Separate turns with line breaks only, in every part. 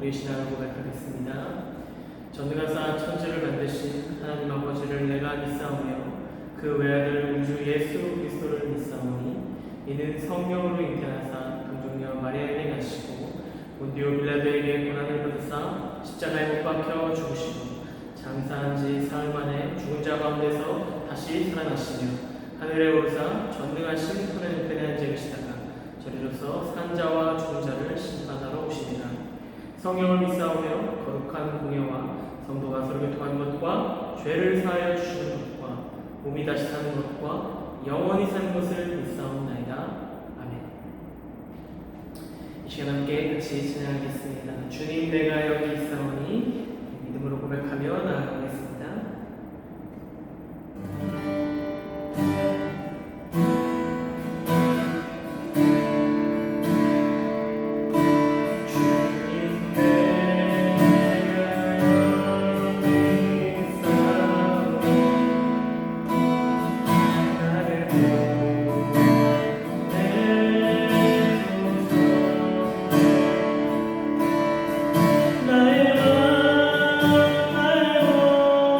우리의 신앙을 고백하겠습니다. 전능하사 천지를 만드신 하나님 아버지를 내가 믿사오며 그 외아들 우주 예수 그리스도를 믿사오니 이는 성령으로 잉태하사 동정녀 마리아에게 나시고 본디오 빌라도에게 고난을 받으사 십자가에 못 박혀 죽으시고 장사한 지 사흘 만에 죽은 자 가운데서 다시 살아나시며 하늘에 오르사 전능하신 하나님께 앉아 계시다가 저리로서 산 자와 죽은 자를 심판하러 오시리라. 성령을 믿사오며 거룩한 공예와 성도가 서로 교통하는 것과 죄를 사하여 주시는 것과 몸이 다시 사는 것과 영원히 사는 것을 믿사옵나이다. 아멘. 이 시간 함께 같이 찬양하겠습니다. 주님 내가 여기 있사오니 믿음으로 고백하며 나아가겠습니다.
나의 맘 알고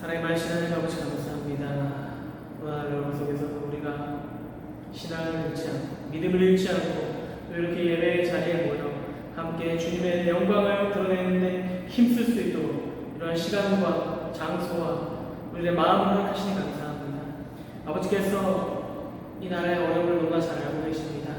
하나님 말씀을 아버지 감사합니다. 오늘 여러 속에서도 우리가 신앙을 잃지 않고 믿음을 잃지 않고 또 이렇게 예배의 자리에 모여 함께 주님의 영광을 드러내는데 힘쓸 수 있도록 이러한 시간과 장소와 우리의 마음을 허락하시니 감사합니다. 아버지께서 이 나라의 어려움을 너무나 잘 알고 계십니다.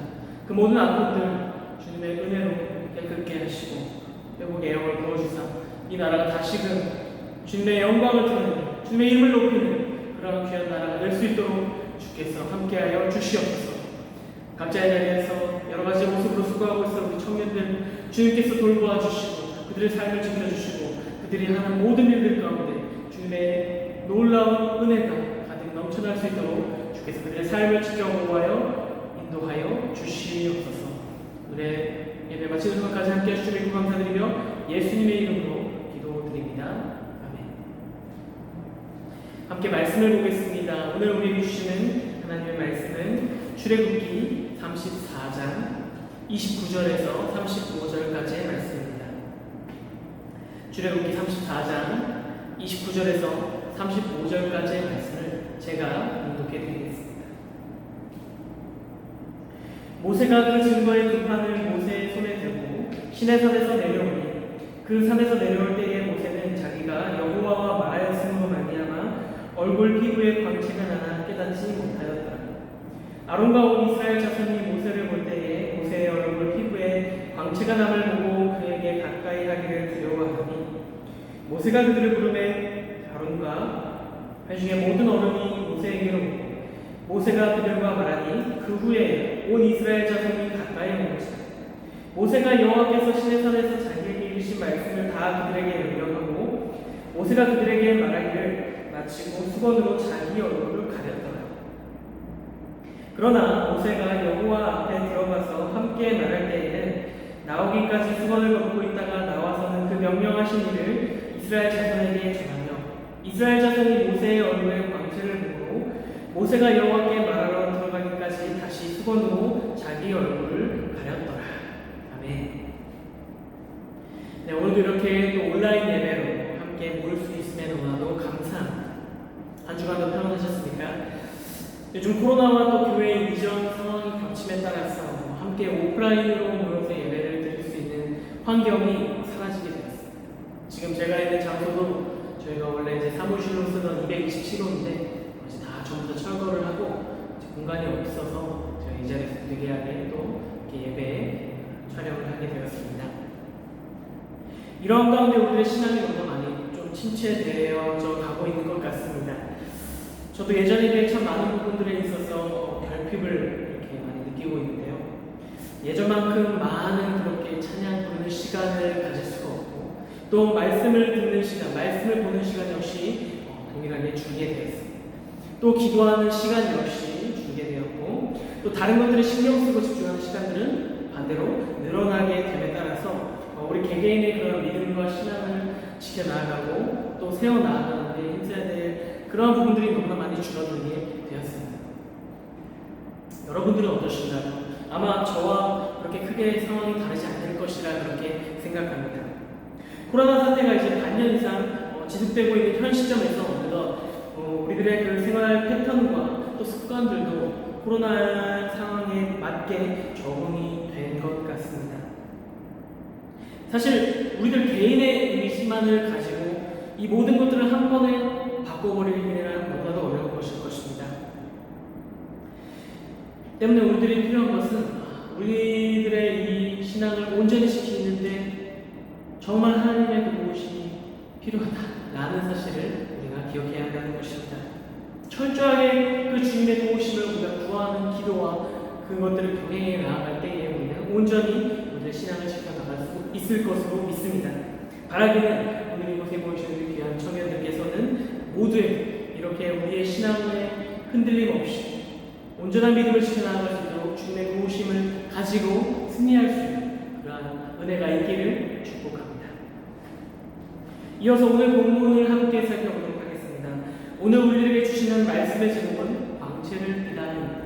그 모든 아픔들 주님의 은혜로 깨끗게 하시고 회복의 영을 부어주사 이 나라가 다시금 주님의 영광을 드러내는 주님의 이름을 높이는 그런 귀한 나라가 될 수 있도록 주께서 함께하여 주시옵소서. 각자의 자리에서 여러 가지 모습으로 수고하고 있어 우리 청년들 주님께서 돌보아 주시고 그들의 삶을 지켜주시고 그들이 하는 모든 일들 가운데 주님의 놀라운 은혜가 가득 넘쳐날 수 있도록 주께서 그들의 삶을 지켜보아여 인도하여 주시옵소서. 우리의 예배 마치는 순간까지 함께 해주시고 감사드리며 예수님의 이름으로 기도드립니다. 아멘. 함께 말씀을 보겠습니다. 오늘 우리에게 주시는 하나님의 말씀은 출애굽기 34장 29절에서 35절까지의 말씀입니다. 출애굽기 34장 29절에서 35절까지의 말씀을 제가 봉독해 드리겠습니다. 모세가 그 증거의 두 판을 모세의 손에 들고 시내산에서 내려오니 그 산에서 내려올 때에 모세는 자기가 여호와와 말하였음으로 말미암아 얼굴 피부에 광채가 나나 깨닫지 못하였더라. 아론과 온 이스라엘 자손이 모세를 볼 때에 모세의 얼굴 피부에 광채가 남을 보고 그에게 가까이 하기를 두려워하더니 모세가 그들을 부르매 아론과 회중의 모든 어른이 모세에게로 오고 모세가 그들과 말하니 그 후에 온 이스라엘 자손이 가까이 오니라. 모세가 여호와께서 시내산에서 자기에게 이르신 말씀을 다 그들에게 명령하고 모세가 그들에게 말하기를 마치고 수건으로 자기 얼굴을 가렸더라. 그러나 모세가 여호와 앞에 들어가서 함께 말할 때에는 나오기까지 수건을 벗고 있다가 나와서는 그 명령하신 일을 이스라엘 자손에게 전하며 이스라엘 자손이 모세의 얼굴에 광채를 보고 모세가 여호와께 말하러 들어가기까지 다시 수건으로 자기 얼굴을 가렸더라. 아멘. 네, 오늘도 이렇게 또 온라인 예배로 함께 모일 수 있음에 너무나도 감사합니다. 한 주간도 평안하셨습니까? 요즘 코로나와 또 교회의 이전 상황이 겹침에 따라서 함께 오프라인으로 모여서 예배를 드릴 수 있는 환경이 사라지게 되었습니다. 지금 제가 있는 장소도 저희가 원래 이제 사무실로 쓰던 227호인데 이제 다 전부 다 철거를 하고 공간이 없어서 제가 이 자리에서 되게하게 또 이렇게 예배 촬영을 하게 되었습니다. 이런 가운데 우리의 신앙이 너무 많이 좀 침체되어져 가고 있는 것 같습니다. 저도 예전에 참 많은 부분들에 있어서 결핍을 이렇게 많이 느끼고 있는데요. 예전만큼 많은 그렇게 찬양 부르는 시간을 가질 수가 없고 또 말씀을 듣는 시간, 말씀을 보는 시간 역시 동일하게 줄게 되었습니다. 또 기도하는 시간 역시 줄게 되었고 또 다른 것들에 신경 쓰고 집중하는 시간들은 반대로 늘어나게 됨에 따라서 우리 개개인의 그런 믿음과 신앙을 지켜나가고 또 세워나가는데 힘써야 될 그런 부분들이 너무나 많이 줄어들게 되었습니다. 여러분들은 어떠신가요? 아마 저와 그렇게 크게 상황이 다르지 않을 것이라 그렇게 생각합니다. 코로나 사태가 이제 반년 이상 지속되고 있는 현 시점에서 어느덧 우리들의 그 생활 패턴과 또 습관들도 코로나 상황에 맞게 적응이 된 것 같습니다. 사실 우리들 개인의 의지만을 가지고 이 모든 것들을 한 번에 바꿔버리기는 너무나도 어려운 것일 것입니다. 때문에 우리들이 필요한 것은 우리들의 이 신앙을 온전히 지키는데 정말 하나님의 그 도우심이 필요하다라는 사실을 우리가 기억해야 한다는 것입니다. 철저하게 그 주님의 도우심을 우리가 구하는 기도와 그것들을 병행해 나아갈 때에 우리는 온전히 우리의 신앙을 지켜나갈 수 있을 것으로 믿습니다. 바라기는 오늘 이곳에 모이시는 귀한 청년들께서는 모두에 이렇게 우리의 신앙에 흔들림 없이 온전한 믿음을 지켜나갈 수 있도록 주님의 도우심을 가지고 승리할 수 있는 그러한 은혜가 있기를 축복합니다. 이어서 오늘 본문을 함께 살펴보도록 하겠습니다. 오늘 우리에게 주시는 말씀의 제목은 광채를 비다입니다.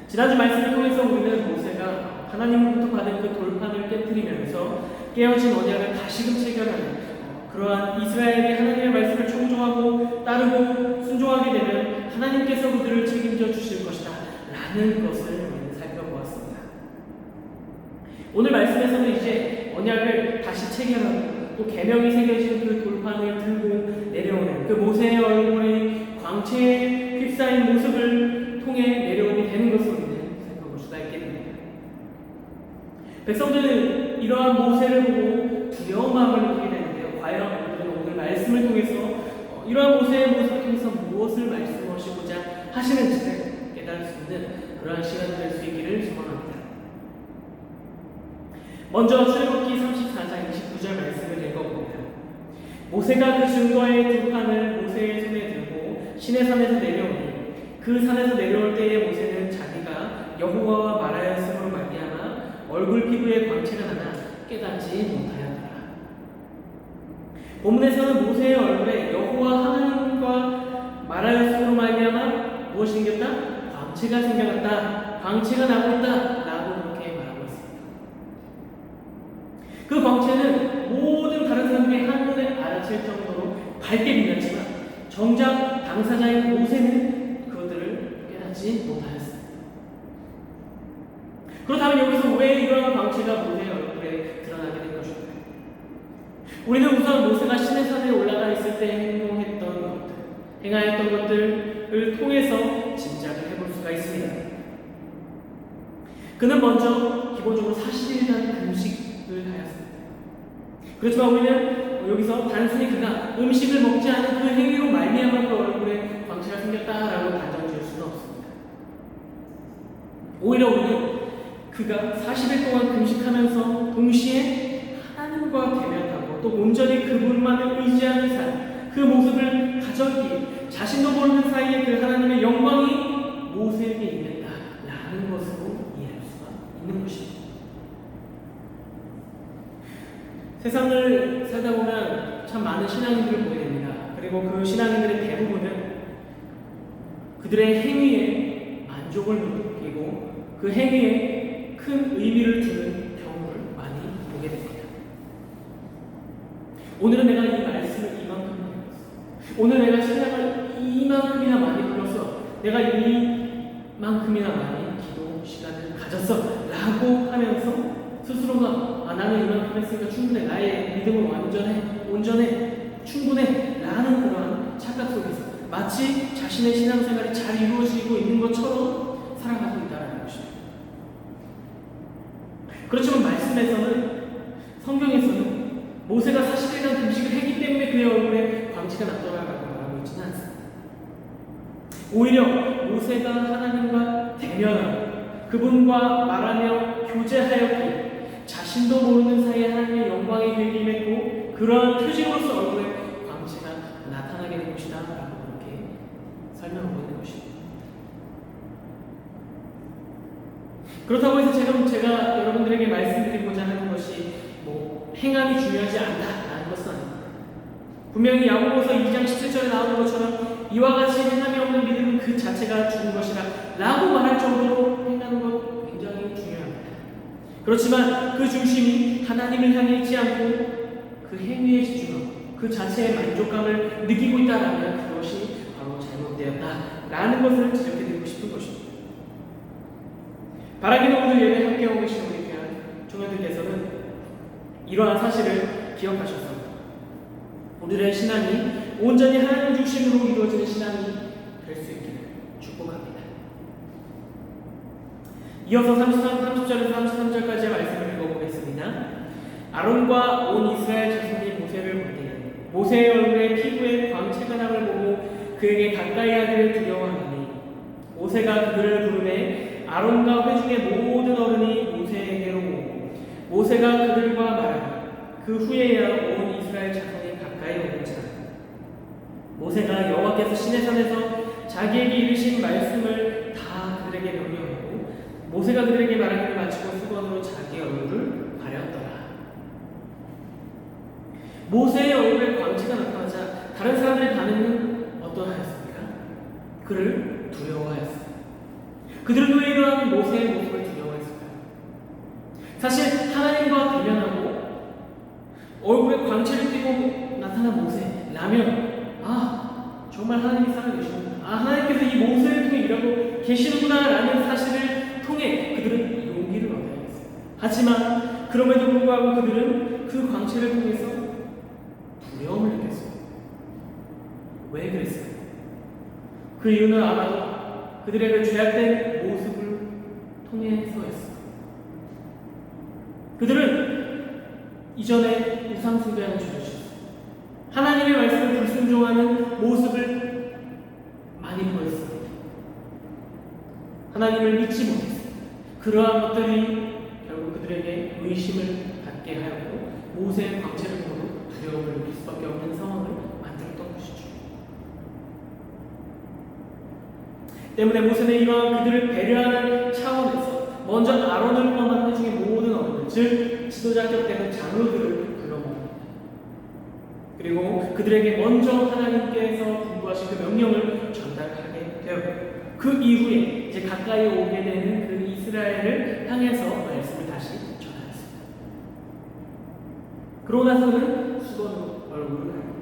지난주 말씀을 통해서 우리는 모세가 하나님으로부터 받은 그 돌판을 깨뜨리면서 깨어진 언약을 다시금 체결하는 그러한 이스라엘이 하나님의 말씀을 청종하고 따르고 순종하게 되면 하나님께서 그들을 책임져 주실 것이다 라는 것을 우리는 살펴보았습니다. 오늘 말씀에서는 이제 언약을 다시 체결하고 또 계명이 새겨진 그 돌판을 들고 내려오는 그 모세의 얼굴에 광채에 휩싸인 모습을 통해 내려오게 되는 것을 우리는 살펴볼 수가 있겠습니다. 백성들은 이러한 모세를 보고 두려운 마음을 느끼게 되는데요. 과연 우리는 오늘 말씀을 통해서 이러한 모세의 모습을 통해서 무엇을 말씀하시고자 하시는지를 깨달을 수 있는 그러한 시간이 될 수 있기를 소망합니다. 먼저 출애굽기 34장 29절 말씀을 읽어봅니다. 모세가 그 증거의 두 판을 모세의 손에 들고 시내산에서 내려오니 그 산에서 내려올 때에 모세는 자기가 여호와와 말하였으므로 말미암아 얼굴 피부에 광채가 나나 깨닫지 못하였더라. 본문에서는 모세의 얼굴에 여호와 하나님과 말하였으므로 말미암아 무엇이 생겼다? 광채가 생겨났다. 광채가 나고 있다. 라고 그렇게 말하고 있습니다. 그 광채는 모든 다른 사람들이 한눈에 알아챌 정도로 밝게 빛났지만 정작 당사자인 모세는 그것들을 깨닫지 못하였습니다. 그렇다면 여기서 왜 이러한 광채가 모세의 얼굴에 드러나게 된 것일까요? 우리는 우선 모세가 시내산에 올라가 있을 때 행동했던 것들, 행하였던 것들을 통해서 짐작을 해볼 수가 있습니다. 그는 먼저 기본적으로 40일간 금식을 하였습니다. 그렇지만 우리는 여기서 단순히 그가 음식을 먹지 않은 그 행위로 말미암아 그 얼굴에 광채가 생겼다라고 단정 지을 수는 없습니다. 오히려 우리는 그가 40일 동안 금식하면서 동시에 하나님과 대면하고 또 온전히 그분만을 의지하는 삶, 그 모습을 가졌기에 자신도 모르는 사이에 그 하나님의 영광이 모세에게 임했다라는 것으로 이해할 수가 있는 것입니다. 세상을 살다 보면 참 많은 신앙인들을 보게 됩니다. 그리고 그 신앙인들의 대부분은 그들의 행위에 만족을 느끼고 그 행위에 큰 의미를 두는 경우를 많이 보게 됩니다. 오늘은 내가 이 말씀을 이만큼 배웠어. 오늘 내가 신앙을 이만큼이나 많이 불렀어. 내가 이만큼이나 많이 기도 시간을 가졌어. 라고 하면서 스스로가 나는 이만큼 했으니까 충분해. 나의 믿음은 온전해. 충분해. 라는 그런 착각 속에서 마치 자신의 신앙생활이 잘 이루어지고 있는 것처럼 살아가고 있다는 것입니다. 그렇지만 말씀에서는 성경에서는 모세가 40일간 금식을 했기 때문에 그의 얼굴에 광채가 났더라라고 말하고 있지는 않습니다. 오히려 모세가 하나님과 대면하고 그분과 말하며 교제하였기에 자신도 모르는 사이에 하나님의 영광이 그에게 임했고 그러한 표징으로서 얼굴에 광채가 나타나게 된 것이다 라고 그렇게 설명하고 있는 것입니다. 그렇다고 해서 제가 여러분들에게 말씀드리고자 하는 것이 행함이 중요하지 않다라는 것은 아닙니다. 분명히 야고보서 2장 17절에 나오는 것처럼 이와 같이 행함이 없는 믿음은 그 자체가 죽은 것이라 라고 말할 정도로 행하는 것 굉장히 중요합니다. 그렇지만 그 중심이 하나님을 향해 있지 않고 그 행위에 집중하고 그 자체의 만족감을 느끼고 있다라면 그것이 바로 잘못되었다라는 것을 지적해드리고 싶은 것입니다. 바라기는 오늘 예배 함께하고 계신 우리 귀한 청년들께서는 이러한 사실을 기억하셔서 우리의 신앙이 온전히 하나님 중심으로 이루어지는 신앙이 될 수 있기를 축복합니다. 이어서 30절에서 33절까지의 말씀을 읽어보겠습니다. 아론과 온 이스라엘 자손이 모세를 볼 때 모세의 얼굴에 피부에 광채가 남을 보고 그에게 가까이 하기를 두려워하니 모세가 그들을 부르매 아론과 회중의 모든 어른이 모세에게로 오고 모세가 그들과 말하니 그 후에야 온 이스라엘 자손이 가까이 오는지라. 모세가 여호와께서 시내산에서 자기에게 이르신 말씀을 다 그들에게 명령하고 모세가 그들에게 말하기를 마치고 수건으로 자기 얼굴을 가렸더라. 모세의 얼굴에 광채가 나타나자 다른 사람들의 반응은 어떠하였습니까? 그를 두려워하였습니다. 그들은 왜 이러한 모세의 모습을 두려워했을까요? 사실 하나님과 대면하고 얼굴에 광채를 띠고 나타난 모세라면 정말 하나님이 살아계시는구나, 하나님께서 이 모세를 통해 일하고 계시는구나 라는 사실을 통해 그들은 용기를 얻어야 했어요. 하지만 그럼에도 불구하고 그들은 그 광채를 통해서 두려움을 느꼈어요. 왜 그랬어요? 그 이유는 아마도 그들의 그 죄악된 모습을 통해서였어요. 그들은 이전에 우상 숭배하는 죄를 지었어요. 하나님의 말씀을 불순종하는 모습을 많이 보였어요. 하나님을 믿지 못했어요. 그러한 것들이 결국 그들에게 의심을 갖게 하였고 모세의 광채를 보고 두려움을 느낄 수밖에 없는 상황을 만들었던 것이죠. 때문에 모세는 이러한 그들을 배려하는 차원에서 먼저 아론을 포함한 회중의 모든 어른들, 즉 지도자격 되는 장로들을 불러모읍니다. 그리고 그들에게 먼저 하나님께서 분부하신 그 명령을 전달하게 되었고 그 이후에 이제 가까이 오게 되는 그 이스라엘을 향해서 말씀을 다시 전하였습니다. 그러고 나서는 수건으로 얼굴을 가립니다.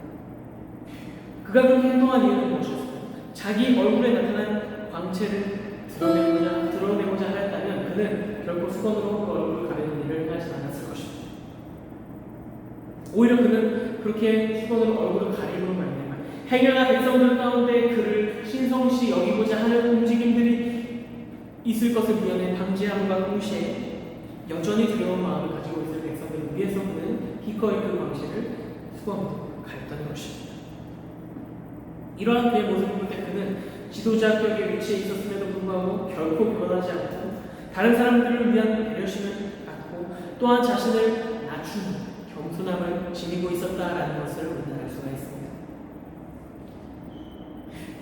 그가 그렇게 행동한 이유는 무엇이었을까요? 자기 얼굴에 나타난 광채를 드러내고자 하였다면 그는 결코 수건으로 그 얼굴을 가리는 일을 하지 않았을 것입니다. 오히려 그는 그렇게 수건으로 얼굴을 가리므로 말미암아 행여나 백성들 가운데 그를 신성시 여기고자 하는 움직임들이 있을 것을 미연에 방지함과 동시에 여전히 두려운 마음을 가지고 있을 백성들을 위해서 그는 기꺼이 그 광채를 수건으로 가렸던 것입니다. 이러한 그의 모습을 볼 때 그는 지도자격의 위치에 있었음에도 불구하고 결코 변하지 않고 다른 사람들을 위한 배려심을 갖고 또한 자신을 낮추는 겸손함을 지니고 있었다라는 것을 우리는 알 수가 있습니다.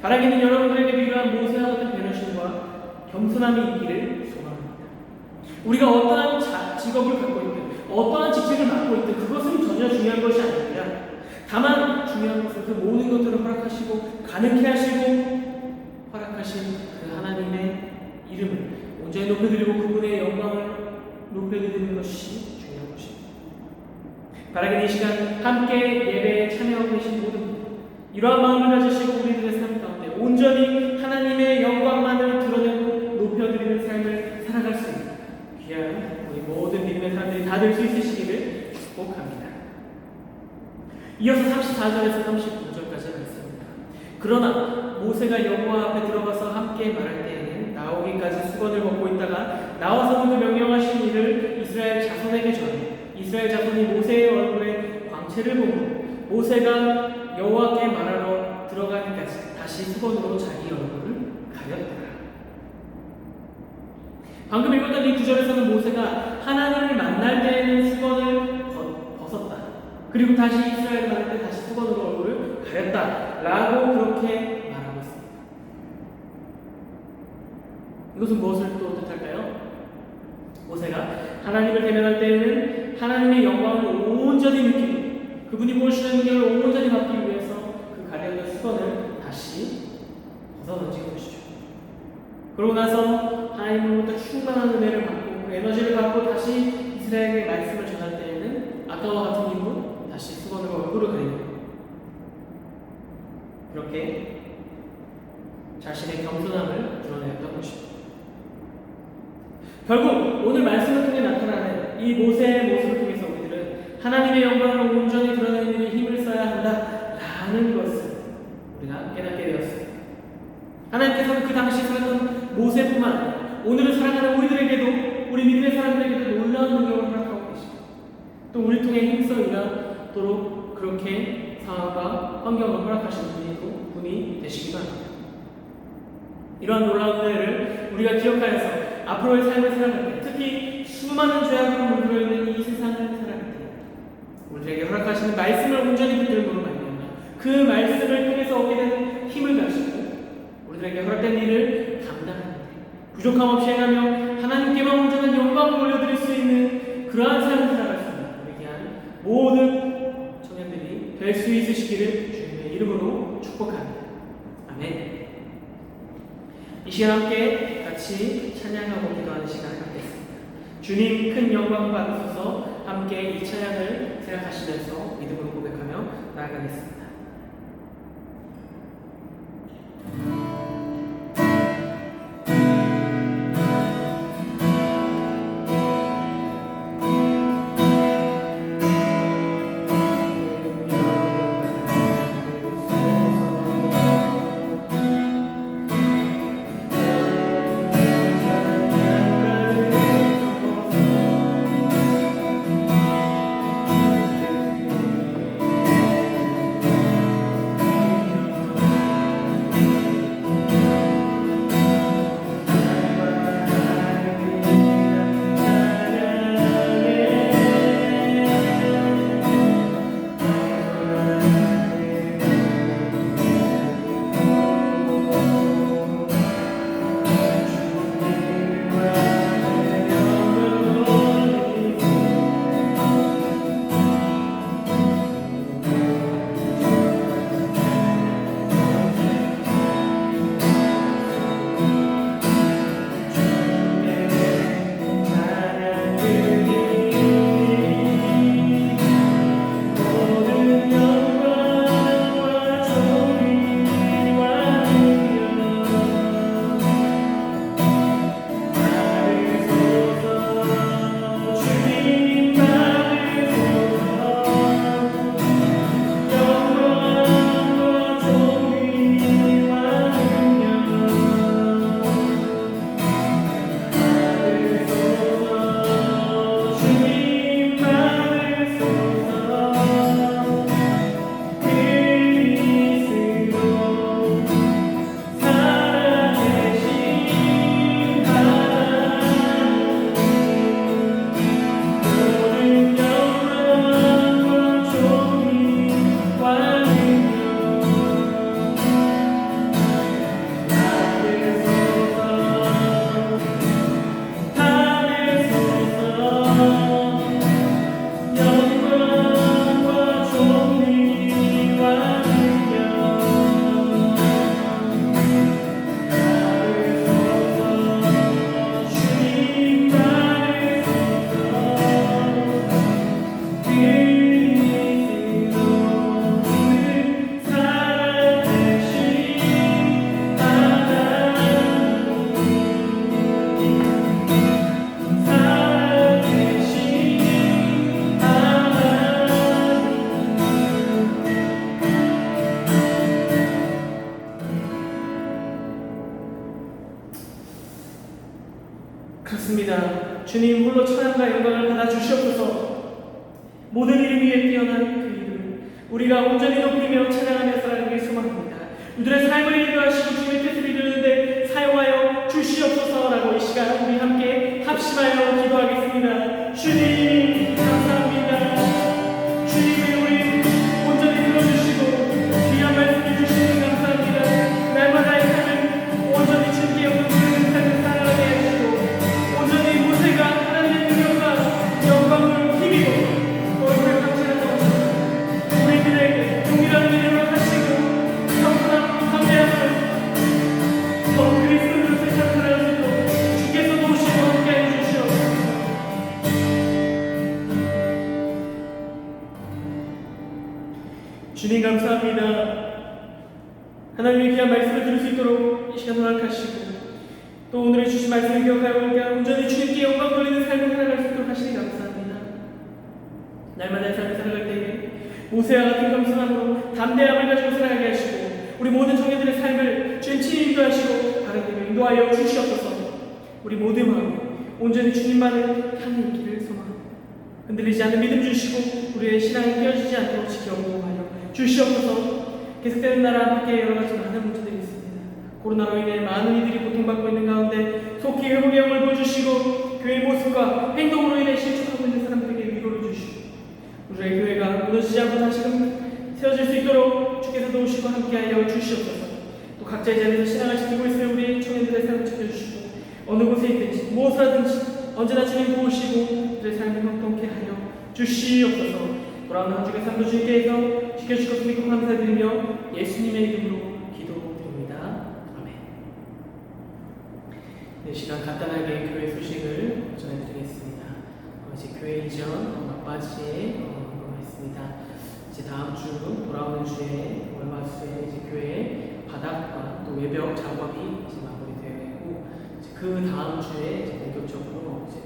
바라기는 여러분들에게 이러한 모세와 같은 배려심과 겸손함이 있기를 소망합니다. 우리가 어떠한 직업을 갖고 있든 어떠한 직책을 맡고 있든 그것은 전혀 중요한 것이 아닙니다. 다만 중요한 것은 그 모든 것들을 허락하시고 가능케 하시고 허락하신 그 하나님의 이름을 온전히 높여드리고 그분의 영광을 높여드리는 것이 중요한 것입니다. 바라기는 이 시간 함께 예배에 참여하고 계신 모든 분들 이러한 마음을 가지시고 우리들의 삶 가운데 온전히 하나님의 영광만을 드러내고 높여드리는 삶을 살아갈 수 있는 귀한 우리 모든 믿음의 사람들이 다 될 수 있으시기를 축복합니다. 이어서 34절에서 35절까지 말씀입니다. 그러나 모세가 여호와 앞에 들어가서 함께 말할 때에는 나오기까지 수건을 벗고 있다가 나와서는 그 명령하신 일을 이스라엘 자손에게 전해 이스라엘 자손이 모세의 얼굴에 광채를 보고 모세가 여호와께 말하러 들어가기까지 다시 수건으로 자기 얼굴을 가렸다. 방금 읽었던 이 구절에서는 모세가 하나님을 만날 때에는 수건을 벗었다. 그리고 다시 이스라엘을 만날 때 다시 수건으로 얼굴을 가렸다. 라고 그렇게 말하고 있습니다. 이것은 무엇을 또 뜻할까요? 모세가 하나님을 대면할 때에는 하나님의 영광을 온전히 느끼고 그분이 보여주시는 능력을 온전히 받기 위해서 그 가려진 수건을 다시 벗어던진 것이죠. 그러고 나서 하나님으로부터 충만한 은혜를 받고 그 에너지를 받고 다시 이스라엘에게 말씀을 전할 때에는 아까와 같은 이유로 다시 수건으로 얼굴을 가리는 그렇게 자신의 겸손함을 드러냈던 것입니다. 결국 오늘 말씀을 통해 나타나는 이 모세의 모습을 통해서 우리들은 하나님의 영광을 온전히 드러내는 일에 힘을 써야 한다라는 것을 우리가 깨닫게 되었습니다. 하나님께서는 그 당시 살았던 모세뿐만 아니라 오늘을 살아가는 우리들에게도 우리 믿음의 사람들에게도 놀라운 능력을 허락하고 계십니다. 또 우리 통해 힘써 일하도록 그렇게 상황과 환경을 허락하시는 분이 되시기도 합니다. 이러한 놀라운 은혜를 우리가 기억하여서 앞으로의 삶을 살아갈 때 특히 수많은 죄악으로 물들어 있는 이 세상을 살아갈 때 우리에게 허락하시는 말씀을 온전히 붙들므로 말미암아 그 말씀을 통해서 얻게 되는 힘을 가지고 우리들에게 허락된 일을 감당하는데 부족함 없이 행하며 하나님께만 온전한 영광을 올려드릴 수 있는 그러한 삶을 살아갈 수 있는 우리 귀한 모든 청년들이 될 수 있으시기를 주님의 이름으로 축복합니다. 아멘. 이 시간 함께 같이 찬양하고 기도하는 시간을 갖겠습니다. 주님 큰 영광 받으소서. 함께 이 찬양을 생각하시면서 믿음으로 찬양하겠습니다. 그렇습니다. 주님 홀로 찬양과 영광을 받아 주시옵소서. 모든 이름 위에 뛰어난 그 이름 우리가 온전히 높이며 찬양하며 살아가길 소망합니다. 우리들의 삶을 인도하시고 주님의 뜻을 이루는데 사용하여 주시옵소서라고 이 시간 우리 함께 합심하여 기도하겠습니다. 주님 감사합니다. 주님의 우리 온전히 들어주시고 귀한 말씀해 주시니 감사합니다. 날마다의 삶을 온전히 주님께 영광 드리는 삶을 살아가게 하시고 온전히 모세가 하나님의 능력과 영광을 힘입어 얼굴에 감시하는 것처럼 우리들에게 동일한 은혜를 하시고 평탄하고 담대함을 더 그리스도로 세상을 하시고 주께서 도우시고 함께해 주시옵소서. 주님 감사합니다. 하나님의 귀한 말씀을 들을 수 있도록 이 시간 허락하시고 또 오늘의 주신 말씀을 기억하여 우리가 온전히 주님께 영광 돌리는 삶을 살아갈 수 있도록 하시니 감사합니다. 날마다 삶을 살아갈 때에 모세와 같은 겸손함으로 담대함을 가지고 살아가게 하시고 우리 모든 청년들의 삶을 주님 친히 인도하시고 바른 길로 인도하여 주시옵소서. 우리 모든 마음에 온전히 주님만을 향해 있기를 소망합니다. 흔들리지 않는 믿음 주시고 우리의 신앙이 깨어지지 않도록 지켜보호하여 주시옵소서. 계속되는 나라 밖에 여러 가지 많은 문제들이 있습니다. 코로나로 인해 많은 이들이 고통받고 있는 가운데 속히 회복의 영을 보여주시고 교회의 모습과 행동으로 인해 실족하고 있는 사람들에게 위로를 주시고 우리의 교회가 무너지지 않고 다시금 세워질 수 있도록 주께서 도우시고 함께하여 주시옵소서. 또 각자의 자리에서 신앙을 지키고 있을 우리 청년들의 삶을 지켜주시고 어느 곳에 있든지 무엇을 하든지 언제나 주님 도우시고 우리의 삶을 형통케 하여 주시옵소서. 돌아오는 한 주의 삶도 주님께서 지켜주실 것을 믿고 감사드리며 예수님의 이름으로 기도드립니다. 아멘. 이 시간 간단하게 교회 소식을 전해드리겠습니다. 이제 교회 이전 막바지에 있습니다. 이제 다음 주 돌아오는 주에 월화수에 이제 교회 바닥과 또 외벽 작업이 이제 마무리되어 있고 이제 그 다음 주에 이제 본격적으로 이제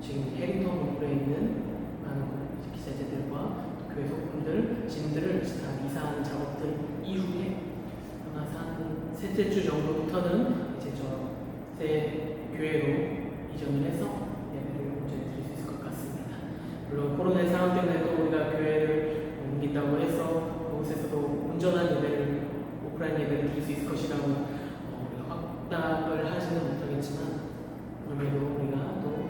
지금 해링턴 건물에 있는 많은 이제 기자재들과 또 교회 소품들, 짐들을 이제 다 이사하는 작업들 이후에 아마 한 셋째 주 정도부터는 이제 저 새 교회로 이전을 해서 예배를 온전히 드릴 수 있을 것 같습니다. 물론 코로나 상황 때문에 또 우리가 교회를 옮긴다고 해서 그곳에서도 온전한 예배를 오프라인 예배를 드릴 수 있을 것이라고 확답을 하지는 못하겠지만 그럼에도 우리가 또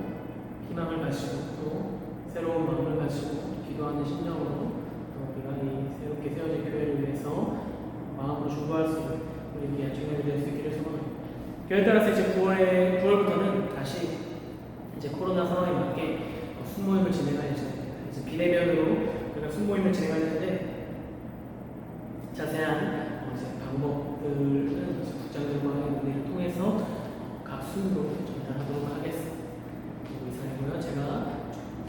희망을 가지고 또 새로운 마음을 가지고 기도하는 심령으로 또 우리가 이 새롭게 세워진 교회를 위해서 마음으로 중보할 수 있는 우리 귀한 청년이 될 수 있기를 소망합니다. 교회 따라서 이제 9월부터는 다시 이제 코로나 상황에 맞게 순모임을 진행할 예정입니다. 이제 비대면으로 우리가 순모임을 진행하는데 자세한 이제 방법들은 국장들과의 논의를 통해서 각 순으로 전달하도록 하겠습니다. 이상이고요. 제가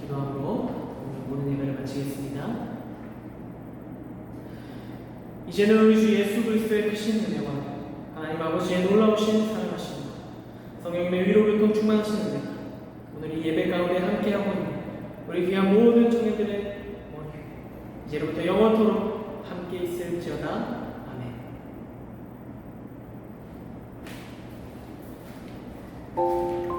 기도함으로 모든 예배를 마치겠습니다. 이제는 우리 주 예수 그리스도의 크신 은혜와 하나님 아버지의 놀라우신 사랑하심과 성령님의 위로 교통 충만하신 은혜가 오늘 이 예배 가운데 함께하고 있는 우리 귀한 모든 청년들의 머리 이제로부터 영원토록 함께 있을지어다. 아멘.